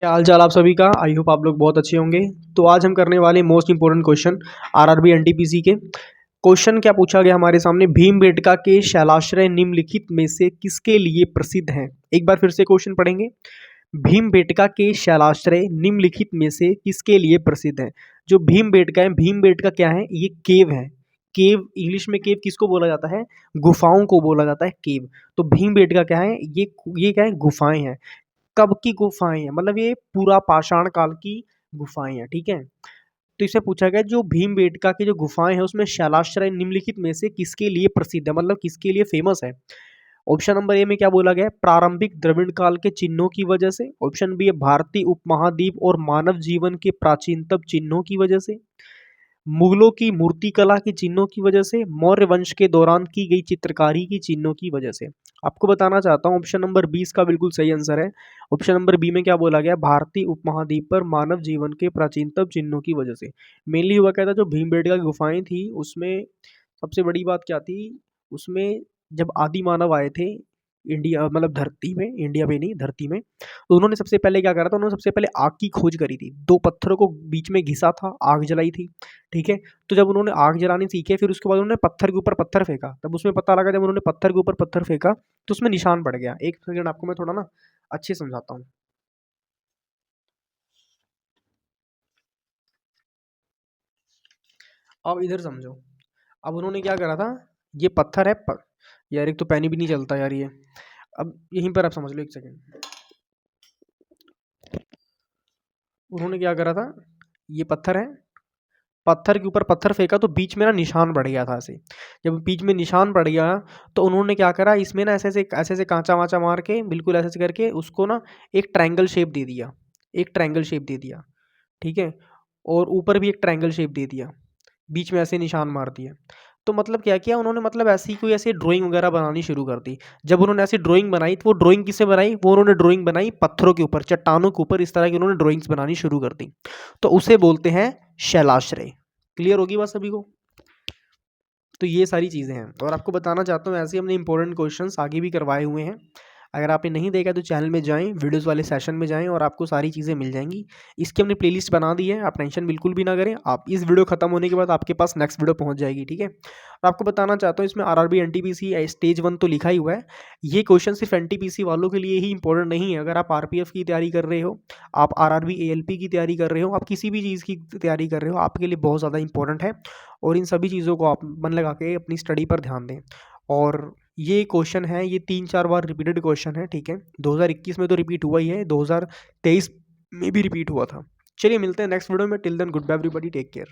क्या हाल चाल आप सभी का। आई होप आप लोग बहुत अच्छे होंगे। तो आज हम करने वाले most important question RRB NTPC के। क्वेश्चन क्या पूछा गया हमारे सामने, भीमबेटका के शैलाश्रय निम्नलिखित में से किसके लिए प्रसिद्ध हैं। एक बार फिर से क्वेश्चन पढ़ेंगे। भीमबेटका के शैलाश्रय निम्नलिखित में से किसके लिए प्रसिद्ध है। जो भीमबेटका है, भीमबेटका क्या है, ये केव है। केव इंग्लिश में केव किसको बोला जाता है, गुफाओं को बोला जाता है केव। तो भीमबेटका क्या है, ये क्या है, गुफाएं हैं। कब की गुफाएं हैं, मतलब ये पूरा पाषाण काल की गुफाएं हैं, ठीक है। तो इससे पूछा गया जो भीमबेटका की जो गुफाएं हैं उसमें शैलाश्रय निम्नलिखित में से किसके लिए प्रसिद्ध है, मतलब किसके लिए फेमस है। ऑप्शन नंबर ए में क्या बोला गया है, प्रारंभिक द्रविड़ काल के चिन्हों की वजह से। ऑप्शन बी है भारतीय उपमहाद्वीप और मानव जीवन के प्राचीनतम चिन्हों की वजह से, मुगलों की मूर्तिकला के चिन्हों की वजह से, मौर्य वंश के दौरान की गई चित्रकारी की चिन्हों की वजह से। आपको बताना चाहता हूँ ऑप्शन नंबर 20 का बिल्कुल सही आंसर है। ऑप्शन नंबर बी में क्या बोला गया, भारतीय उपमहाद्वीप पर मानव जीवन के प्राचीनतम चिन्हों की वजह से। मेनली हुआ क्या था, जो भीमबेटका की गुफाएं थी उसमें सबसे बड़ी बात क्या थी, उसमें जब आदि मानव आए थे इंडिया, मतलब धरती में, इंडिया में नहीं धरती में, तो उन्होंने सबसे पहले क्या करा था, उन्होंने सबसे पहले आग की खोज करी थी। दो पत्थरों को बीच में घिसा था, आग जलाई थी, ठीक है। तो जब उन्होंने आग जलानी सीखे, फिर उसके बाद उन्होंने पत्थर के ऊपर पत्थर फेंका, तब उसमें पता लगा, जब उन्होंने पत्थर के ऊपर पत्थर फेंका तो उसमें निशान पड़ गया। एक सेकंड आपको मैं थोड़ा ना अच्छे से समझाता हूँ। अब इधर समझो। अब उन्होंने क्या करा था, ये पत्थर है यार एक तो पैनी भी नहीं चलता यार ये। अब यहीं पर आप समझ लो, एक सेकंड। उन्होंने क्या करा था, ये पत्थर है, पत्थर के ऊपर पत्थर फेंका तो बीच में ना निशान पड़ गया था ऐसे। जब बीच में निशान पड़ गया तो उन्होंने क्या करा, इसमें ना ऐसे ऐसे कांचा वाचा मार के बिल्कुल ऐसे ऐसे करके उसको ना एक ट्रायंगल शेप दे दिया, एक ट्रायंगल शेप दे दिया, ठीक है। और ऊपर भी एक ट्रायंगल शेप दे दिया, बीच में ऐसे निशान मार दिया। तो मतलब क्या किया उन्होंने, मतलब ऐसी कोई ऐसी ड्राइंग वगैरह बनानी शुरू कर दी। जब उन्होंने ऐसी ड्राइंग बनाई तो वो ड्राइंग किससे बनाई, वो उन्होंने ड्राइंग बनाई पत्थरों के ऊपर, चट्टानों के ऊपर, इस तरह की उन्होंने ड्राइंग्स बनानी शुरू कर दी। तो उसे बोलते हैं शैलाश्रय। क्लियर होगी बात सभी को। तो ये सारी चीज़ें हैं। और आपको बताना चाहता हूँ ऐसे ही हमने इंपॉर्टेंट क्वेश्चंस आगे भी करवाए हुए हैं। अगर आपने नहीं देखा तो चैनल में जाएं, वीडियोस वाले सेशन में जाएं और आपको सारी चीज़ें मिल जाएंगी। इसकी हमने प्लेलिस्ट बना दी है, आप टेंशन बिल्कुल भी ना करें। आप इस वीडियो खत्म होने के बाद आपके पास नेक्स्ट वीडियो पहुंच जाएगी, ठीक है। और आपको बताना चाहता हूँ इसमें आरआरबी एनटीपीसी स्टेज 1 तो लिखा ही हुआ है। ये क्वेश्चन सिर्फ एनटीपीसी वालों के लिए ही इंपॉर्टेंट नहीं है। अगर आप आरपीएफ की तैयारी कर रहे हो, आप आरआरबी एएलपी की तैयारी कर रहे हो, आप किसी भी चीज़ की तैयारी कर रहे हो, आपके लिए बहुत ज़्यादा इंपॉर्टेंट है। और इन सभी चीज़ों को आप मन लगा के अपनी स्टडी पर ध्यान दें। और ये क्वेश्चन है, ये 3-4 बार रिपीटेड क्वेश्चन है, ठीक है। 2021 में तो रिपीट हुआ ही है, 2023 में भी रिपीट हुआ था। चलिए मिलते हैं नेक्स्ट वीडियो में। Till then good bye everybody, take care.